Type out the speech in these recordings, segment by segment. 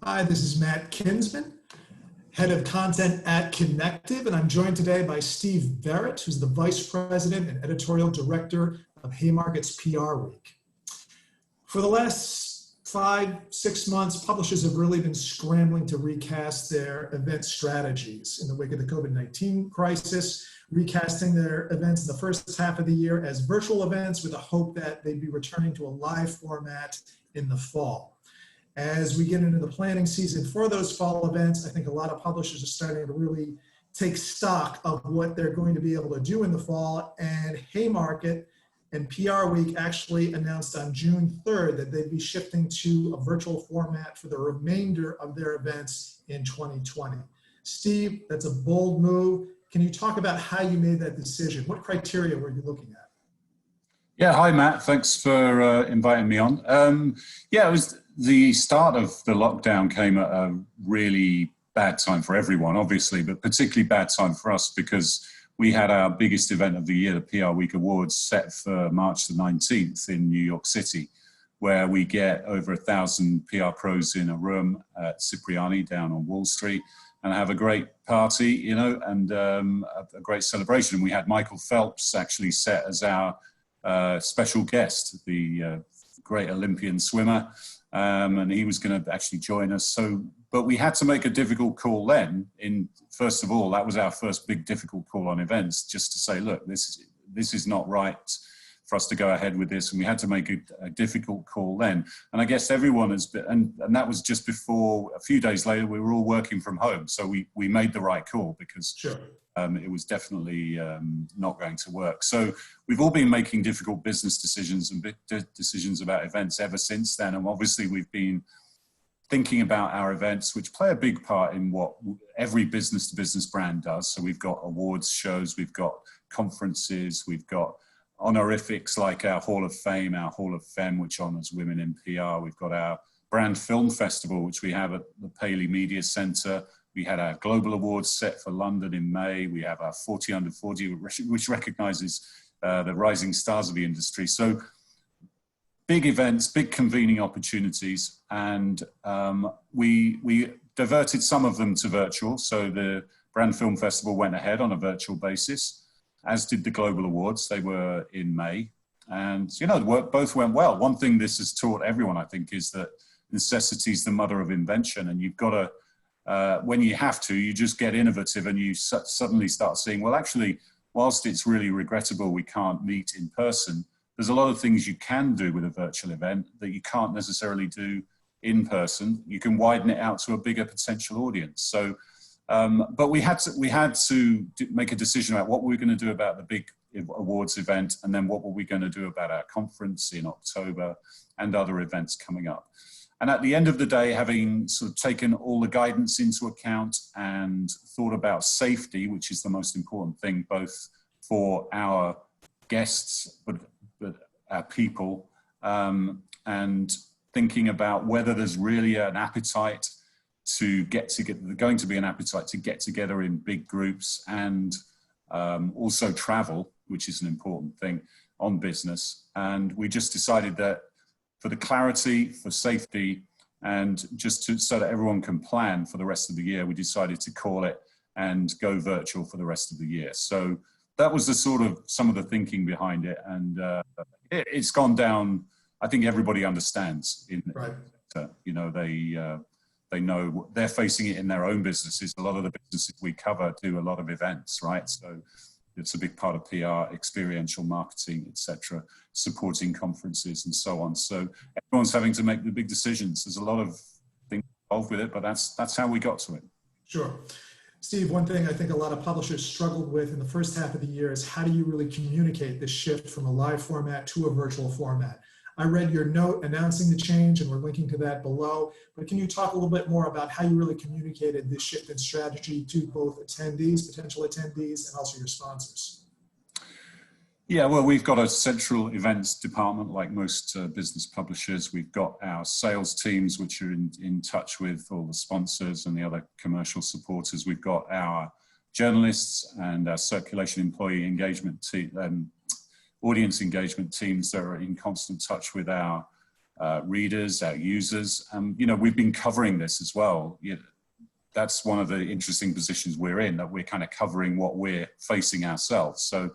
Hi, this is Matt Kinsman, Head of Content at Connectiv, and I'm joined today by Steve Barrett, who's the Vice President and Editorial Director of Haymarket's PRWeek. For the last 5-6 months, publishers have really been scrambling to recast their event strategies in the wake of the COVID-19 crisis, recasting their events in the first half of the year as virtual events with a hope that they'd be returning to a live format in the fall. As we get into the planning season for those fall events, I think a lot of publishers are starting to really take stock of what they're going to be able to do in the fall. And Haymarket and PRWeek actually announced on June 3rd that they'd be shifting to a virtual format for the remainder of their events in 2020. Steve, that's a bold move. Can you talk about how you made that decision? What criteria were you looking at? Yeah, hi Matt, thanks for inviting me on. Yeah, it was the start of the lockdown came at a really bad time for everyone, obviously, but particularly bad time for us because we had our biggest event of the year, the PRWeek Awards, set for March the 19th in New York City, where we get over 1,000 PR pros in a room at Cipriani down on Wall Street and have a great party, you know, and a great celebration. We had Michael Phelps actually set as our special guest, the great Olympian swimmer, and he was going to actually join us. So, but we had to make a difficult call then. First of all, that was our first big difficult call on events, just to say, look, this is not right for us to go ahead with this, and we had to make a difficult call then. And I guess everyone has been, and that was just before, a few days later, we were all working from home, so we made the right call because. Sure. It was definitely not going to work. So we've all been making difficult business decisions and big decisions about events ever since then. And obviously we've been thinking about our events, which play a big part in what every business-to-business brand does. So we've got awards shows, we've got conferences, we've got honorifics like our Hall of Fame, our Hall of Femme, which honors women in PR. We've got our Brand Film Festival, which we have at the Paley Media Centre. We had our Global Awards set for London in May. We have our 40 Under 40, which recognises the rising stars of the industry. So big events, big convening opportunities, and we diverted some of them to virtual. So the Brand Film Festival went ahead on a virtual basis, as did the Global Awards. They were in May. And, you know, both went well. One thing this has taught everyone, I think, is that necessity is the mother of invention, and you've got to, when you have to, you just get innovative and you suddenly start seeing, well, actually, whilst it's really regrettable we can't meet in person, there's a lot of things you can do with a virtual event that you can't necessarily do in person. You can widen it out to a bigger potential audience. So, but we had to make a decision about what we were going to do about the big awards event, and then what were we going to do about our conference in October and other events coming up. And at the end of the day, having sort of taken all the guidance into account and thought about safety, which is the most important thing, both for our guests, but our people, and thinking about whether there's really an appetite to get together, going to be an appetite to get together in big groups, and also travel, which is an important thing on business. And we just decided that for the clarity, for safety, and just so that everyone can plan for the rest of the year, we decided to call it and go virtual for the rest of the year. So that was the sort of some of the thinking behind it, and it's gone down. I think everybody understands. Right. You know, they know they're facing it in their own businesses. A lot of the businesses we cover do a lot of events, right? So it's a big part of PR, experiential marketing, etc., supporting conferences and so on. So everyone's having to make the big decisions. There's a lot of things involved with it, but that's how we got to it. Sure. Steve, one thing I think a lot of publishers struggled with in the first half of the year is how do you really communicate this shift from a live format to a virtual format? I read your note announcing the change, and we're linking to that below, but can you talk a little bit more about how you really communicated this shift in strategy to both attendees, potential attendees, and also your sponsors? Yeah, well, we've got a central events department like most business publishers. We've got our sales teams, which are in touch with all the sponsors and the other commercial supporters. We've got our journalists and our circulation employee engagement team, audience engagement teams that are in constant touch with our readers, our users. You know, we've been covering this as well. That's one of the interesting positions we're in, that we're kind of covering what we're facing ourselves. So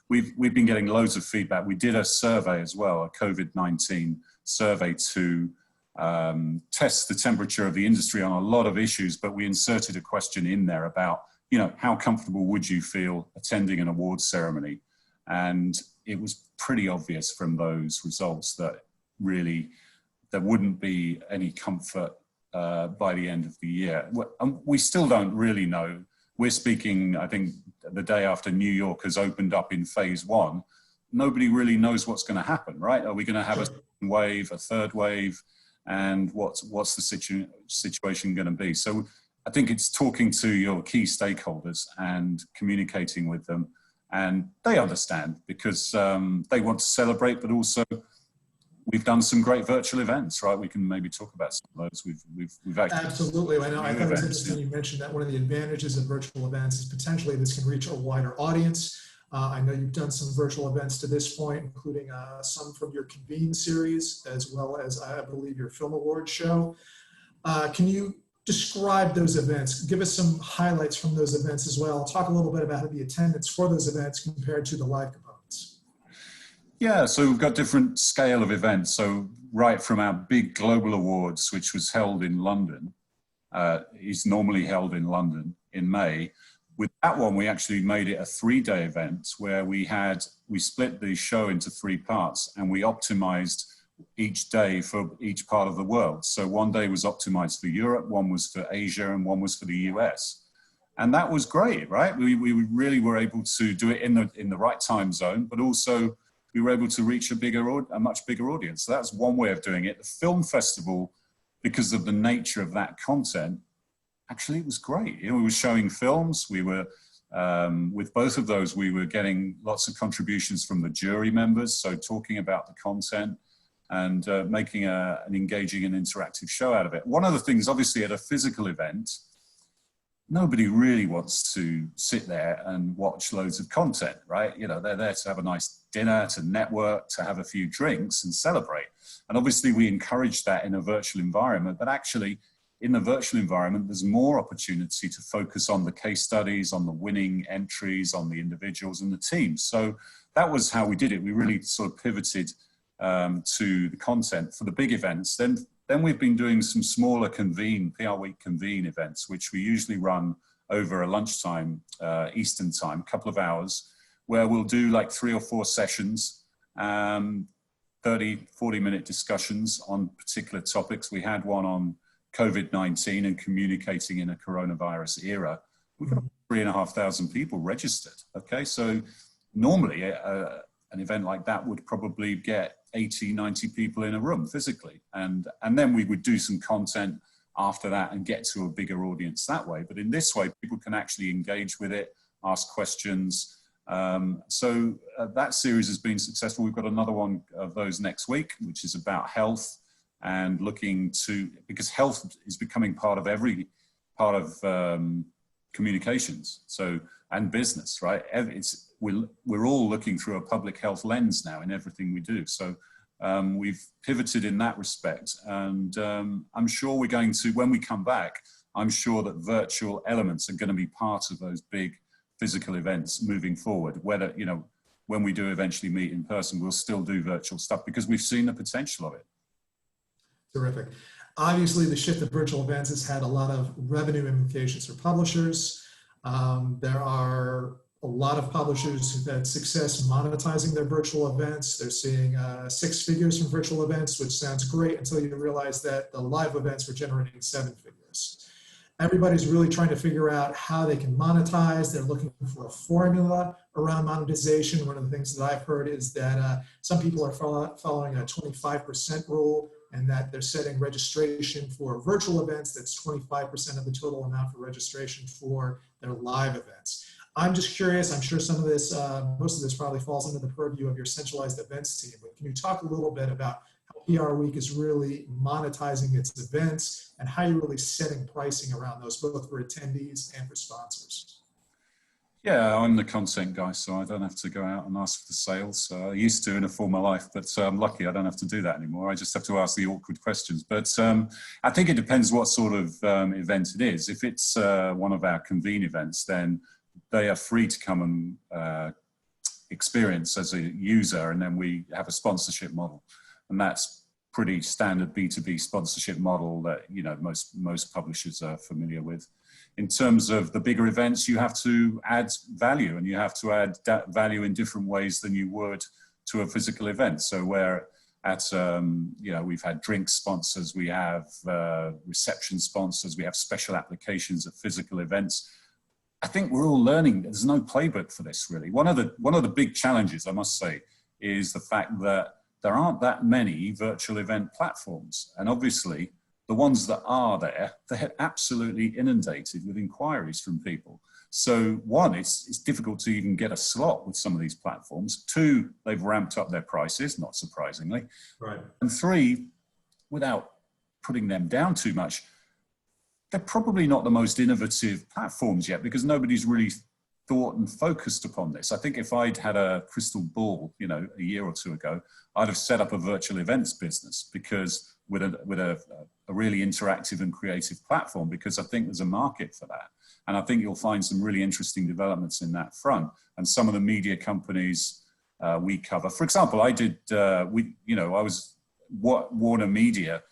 we've been getting loads of feedback. We did a survey as well, a COVID-19 survey to test the temperature of the industry on a lot of issues, but we inserted a question in there about, you know, how comfortable would you feel attending an awards ceremony? And it was pretty obvious from those results that really there wouldn't be any comfort by the end of the year. We still don't really know. We're speaking, I think, the day after New York has opened up in phase 1. Nobody really knows what's going to happen, right? Are we going to have a second wave, a third wave? And what's the situation going to be? So I think it's talking to your key stakeholders and communicating with them, and they understand because they want to celebrate, but also we've done some great virtual events, right? We can maybe talk about some of those. We've actually absolutely. I know. I thought it was interesting you mentioned that one of the advantages of virtual events is potentially this can reach a wider audience. I know you've done some virtual events to this point, including some from your Convene series, as well as I believe your Film Awards show. Can you describe those events? Give us some highlights from those events as well. Talk a little bit about the attendance for those events compared to the live components. Yeah, so we've got different scale of events. So right from our big global awards, which was held in London, is normally held in London in May. With that one, we actually made it a 3-day event where we split the show into 3 parts and we optimized each day for each part of the world. So one day was optimized for Europe, one was for Asia, and one was for the US. And that was great, right? We really were able to do it in the right time zone, but also we were able to reach a much bigger audience. So that's one way of doing it. The film festival, because of the nature of that content, actually it was great. You know, we were showing films. We were, with both of those, we were getting lots of contributions from the jury members. So talking about the content and making an engaging and interactive show out of it. One of the things, obviously, at a physical event, nobody really wants to sit there and watch loads of content, right? You know, they're there to have a nice dinner, to network, to have a few drinks and celebrate. And obviously we encourage that in a virtual environment, but actually in the virtual environment, there's more opportunity to focus on the case studies, on the winning entries, on the individuals and the teams. So that was how we did it. We really sort of pivoted to the content for the big events. Then we've been doing some smaller PRWeek Convene events, which we usually run over a lunchtime, Eastern time, a couple of hours, where we'll do like 3 or 4 sessions, 30, 40-minute discussions on particular topics. We had one on COVID-19 and communicating in a coronavirus era. We've got 3,500 people registered, okay? So normally an event like that would probably get 80, 90 people in a room physically. And then we would do some content after that and get to a bigger audience that way. But in this way, people can actually engage with it, ask questions. So that series has been successful. We've got another one of those next week, which is about health and looking to, because health is becoming part of every part of communications. So, and business, right? We're all looking through a public health lens now in everything we do. So we've pivoted in that respect. And I'm sure we're going to, when we come back, I'm sure that virtual elements are going to be part of those big physical events moving forward. Whether, you know, when we do eventually meet in person, we'll still do virtual stuff because we've seen the potential of it. Terrific. Obviously, the shift to virtual events has had a lot of revenue implications for publishers. There are a lot of publishers who've had success monetizing their virtual events. They're seeing 6 figures from virtual events, which sounds great until you realize that the live events were generating 7 figures. Everybody's really trying to figure out how they can monetize. They're looking for a formula around monetization. One of the things that I've heard is that some people are following a 25% rule, and that they're setting registration for virtual events that's 25% of the total amount for registration for their live events. I'm just curious, I'm sure some of this, most of this probably falls under the purview of your centralized events team, but can you talk a little bit about how PRWeek is really monetizing its events and how you're really setting pricing around those, both for attendees and for sponsors? Yeah, I'm the content guy, so I don't have to go out and ask for the sales. I used to in a former life, but I'm lucky I don't have to do that anymore. I just have to ask the awkward questions. But I think it depends what sort of event it is. If it's one of our convene events, then they are free to come and experience as a user, and then we have a sponsorship model. And that's pretty standard B2B sponsorship model that, you know, most publishers are familiar with. In terms of the bigger events, you have to add value, and you have to add value in different ways than you would to a physical event. So where at, you know, we've had drink sponsors, we have reception sponsors, we have special applications at physical events. I think we're all learning. There's no playbook for this, really. One of the big challenges, I must say, is the fact that there aren't that many virtual event platforms. And obviously, the ones that are there, they're absolutely inundated with inquiries from people. So one, it's difficult to even get a slot with some of these platforms. Two, they've ramped up their prices, not surprisingly. Right. And three, without putting them down too much, they're probably not the most innovative platforms yet, because nobody's really thought and focused upon this. I think if I'd had a crystal ball, you know, a year or two ago, I'd have set up a virtual events business, because with a really interactive and creative platform, because I think there's a market for that. And I think you'll find some really interesting developments in that front. And some of the media companies we cover, for example, I did, Warner Media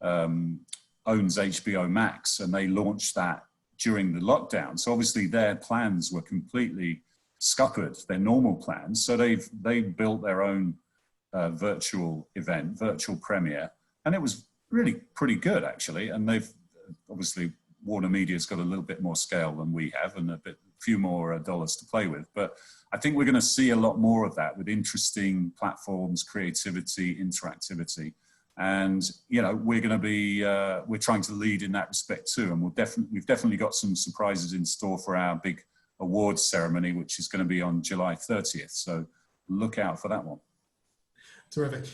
owns HBO Max, and they launched that during the lockdown. So obviously their plans were completely scuppered, their normal plans. So they built their own virtual event, virtual premiere, and it was really pretty good, actually. And they've obviously, Warner Media's got a little bit more scale than we have, and a few more dollars to play with. But I think we're going to see a lot more of that, with interesting platforms, creativity, interactivity. And, you know, we're going to be, we're trying to lead in that respect too. And we've definitely got some surprises in store for our big awards ceremony, which is going to be on July 30th. So look out for that one. Terrific.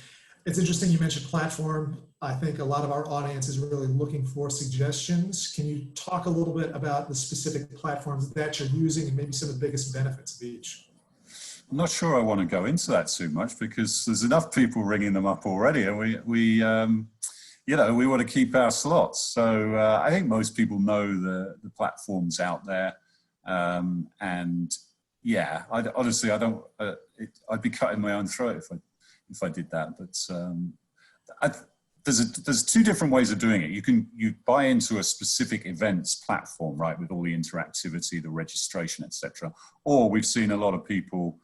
It's interesting you mentioned platform. I think a lot of our audience is really looking for suggestions. Can you talk a little bit about the specific platforms that you're using and maybe some of the biggest benefits of each? I'm not sure I want to go into that too much, because there's enough people ringing them up already, and we want to keep our slots. So I think most people know the platforms out there, and yeah, honestly, I don't. I'd be cutting my own throat if I did that. But there's two different ways of doing it. You buy into a specific events platform, right, with all the interactivity, the registration, etc. Or we've seen a lot of people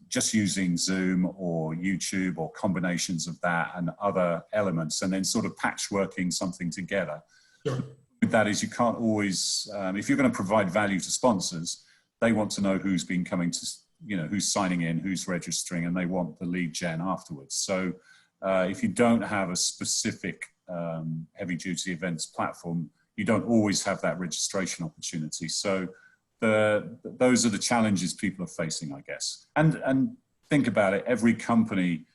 just using Zoom or YouTube or combinations of that and other elements, and then sort of patchworking something together. Sure. With that is, you can't always, if you're going to provide value to sponsors, they want to know who's been coming to, you know, who's signing in, who's registering, and they want the lead gen afterwards. So if you don't have a specific heavy duty events platform, you don't always have that registration opportunity. So those are the challenges people are facing, I guess. And think about it, every company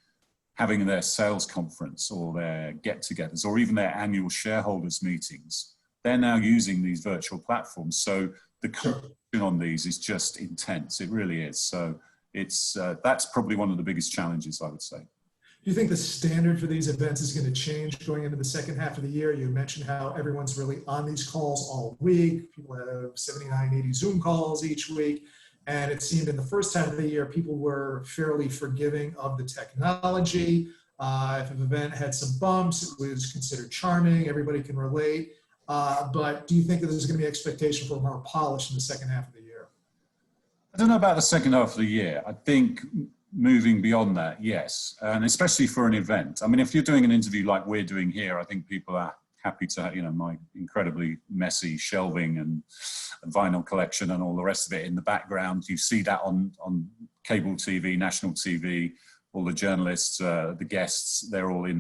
having their sales conference or their get-togethers or even their annual shareholders meetings, they're now using these virtual platforms. So the competition on these is just intense. It really is. So it's that's probably one of the biggest challenges, I would say. Do you think the standard for these events is going to change going into the second half of the year? You mentioned how everyone's really on these calls all week. People have 79, 80 Zoom calls each week. And it seemed in the first half of the year, people were fairly forgiving of the technology. If an event had some bumps, it was considered charming. Everybody can relate. But do you think that there's going to be expectation for more polish in the second half of the year? I don't know about the second half of the year. I think moving beyond that, yes. And especially for an event. I mean, if you're doing an interview like we're doing here, I think people are happy to have, you know, my incredibly messy shelving and vinyl collection and all the rest of it in the background. You see that on cable TV, national TV, all the journalists, the guests, they're all in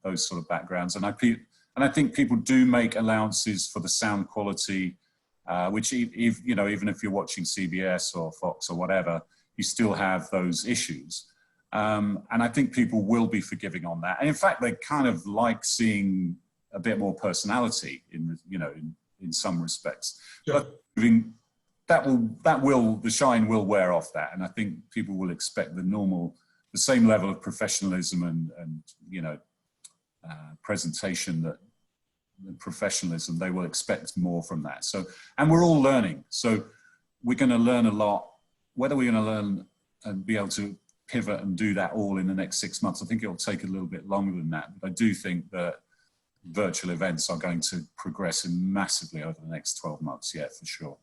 those sort of backgrounds. And I think people do make allowances for the sound quality, which even if you're watching CBS or Fox or whatever, you still have those issues. And I think people will be forgiving on that. And in fact, they kind of like seeing a bit more personality in some respects. Sure. But the shine will wear off that. And I think people will expect the same level of professionalism and presentation, that the professionalism, they will expect more from that. So, and we're all learning. So we're going to learn a lot. Whether we're going to learn and be able to pivot and do that all in the next 6 months, I think it'll take a little bit longer than that. But I do think that virtual events are going to progress massively over the next 12 months. Yeah, for sure.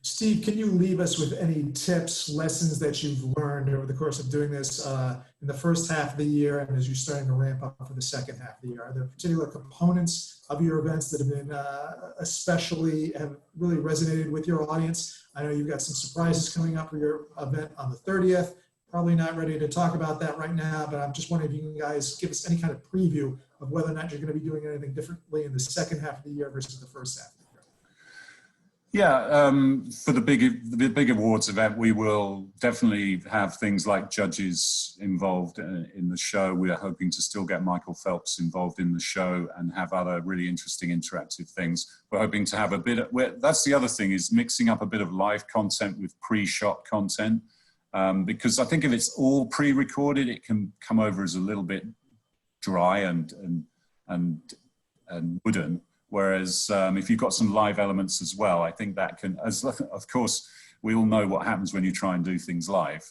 Steve, can you leave us with any tips, lessons that you've learned over the course of doing this in the first half of the year and as you're starting to ramp up for the second half of the year? Are there particular components of your events that have been have really resonated with your audience? I know you've got some surprises coming up for your event on the 30th. Probably not ready to talk about that right now, but I'm just wondering if you can guys give us any kind of preview of whether or not you're going to be doing anything differently in the second half of the year versus the first half of the year. Yeah, for the big awards event, we will definitely have things like judges involved in the show. We are hoping to still get Michael Phelps involved in the show and have other really interesting interactive things. We're hoping to have a bit of, that's the other thing, is mixing up a bit of live content with pre-shot content. Because I think if it's all pre-recorded, it can come over as a little bit dry and wooden. Whereas if you've got some live elements as well, I think that can, of course, we all know what happens when you try and do things live.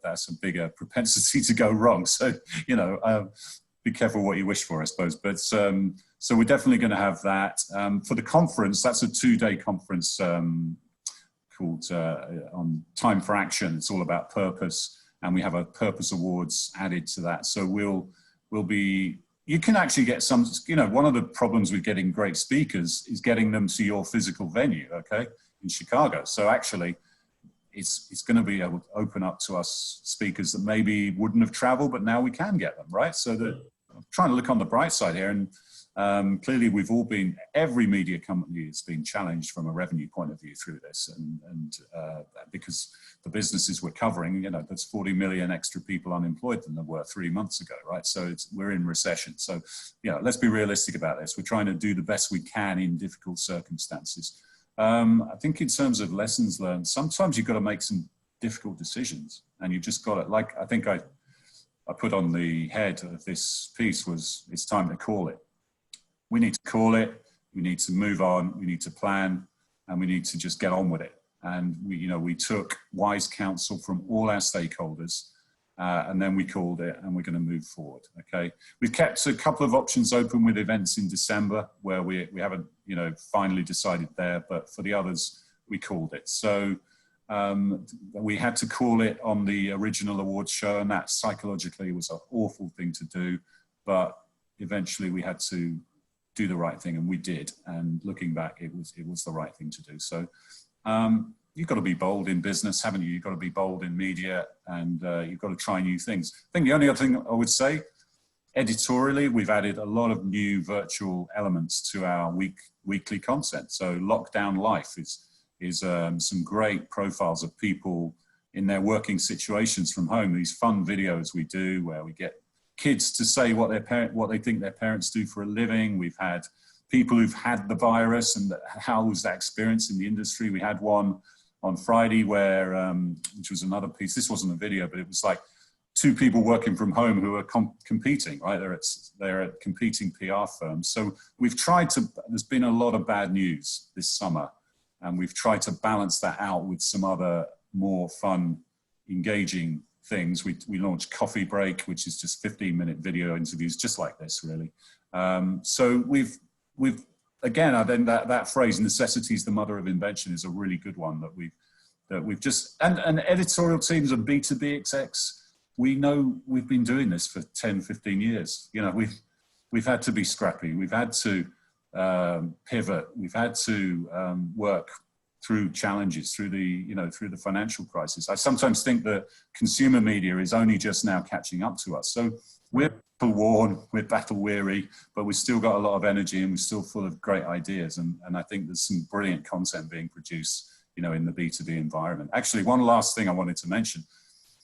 That's a bigger propensity to go wrong. So, be careful what you wish for, I suppose. But so we're definitely going to have that. For the conference, that's a 2-day conference called on Time for Action. It's all about purpose. And we have a purpose awards added to that. So we'll be, you can actually get some, one of the problems with getting great speakers is getting them to your physical venue, okay, in Chicago. So actually, it's going to be able to open up to us speakers that maybe wouldn't have traveled, but now we can get them, right? So that I'm trying to look on the bright side here. And clearly we've all been, every media company has been challenged from a revenue point of view through this. And because the businesses we're covering, there's 40 million extra people unemployed than there were 3 months ago, right? So we're in recession. So, let's be realistic about this. We're trying to do the best we can in difficult circumstances. I think in terms of lessons learned, sometimes you've got to make some difficult decisions, and you've just got to, like, I think I put on the head of this piece was, it's time to call it. We need to call it, we need to move on, we need to plan, and we need to just get on with it. And we took wise counsel from all our stakeholders, and then we called it, and we're going to move forward, okay? We've kept a couple of options open with events in December where we haven't, finally decided there, but for the others, we called it. So we had to call it on the original awards show, and that psychologically was an awful thing to do, but eventually we had to do the right thing, and we did. And looking back, it was the right thing to do. So you've got to be bold in business, haven't you? You've got to be bold in media, and you've got to try new things. I think the only other thing I would say, editorially, we've added a lot of new virtual elements to our weekly content. So Lockdown Life is some great profiles of people in their working situations from home. These fun videos we do where we get kids to say what they think their parents do for a living. We've had people who've had the virus and how was that experience in the industry. We had one on Friday where, which was another piece. This wasn't a video, but it was like 2 people working from home who are competing, right? They're at competing PR firms. So we've tried to, there's been a lot of bad news this summer, and we've tried to balance that out with some other more fun, engaging things. We launched Coffee Break, which is just 15-minute video interviews, just like this, really. So we've again, I think that phrase, necessity is the mother of invention, is a really good one that we've just, and editorial teams and B2B execs, we know we've been doing this for 10, 15 years. We've had to be scrappy. We've had to pivot. We've had to work through challenges, through the financial crisis. I sometimes think that consumer media is only just now catching up to us. So we're battle worn, we're battle weary, but we've still got a lot of energy, and we're still full of great ideas. And I think there's some brilliant content being produced, in the B2B environment. Actually, one last thing I wanted to mention.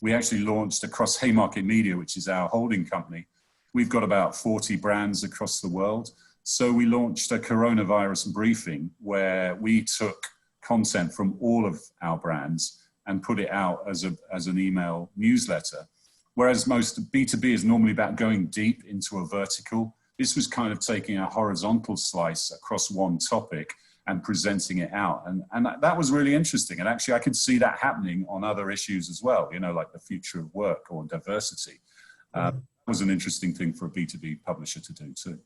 We actually launched across Haymarket Media, which is our holding company. We've got about 40 brands across the world. So we launched a coronavirus briefing where we took content from all of our brands and put it out as an email newsletter. Whereas most B2B is normally about going deep into a vertical. This was kind of taking a horizontal slice across one topic and presenting it out. And that was really interesting. And actually I could see that happening on other issues as well, you know, like the future of work or diversity. That was an interesting thing for a B2B publisher to do too.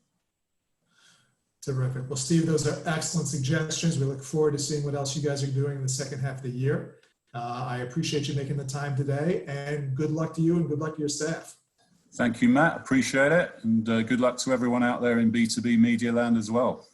Terrific. Well, Steve, those are excellent suggestions. We look forward to seeing what else you guys are doing in the second half of the year. I appreciate you making the time today, and good luck to you and good luck to your staff. Thank you, Matt. Appreciate it. And good luck to everyone out there in B2B media land as well.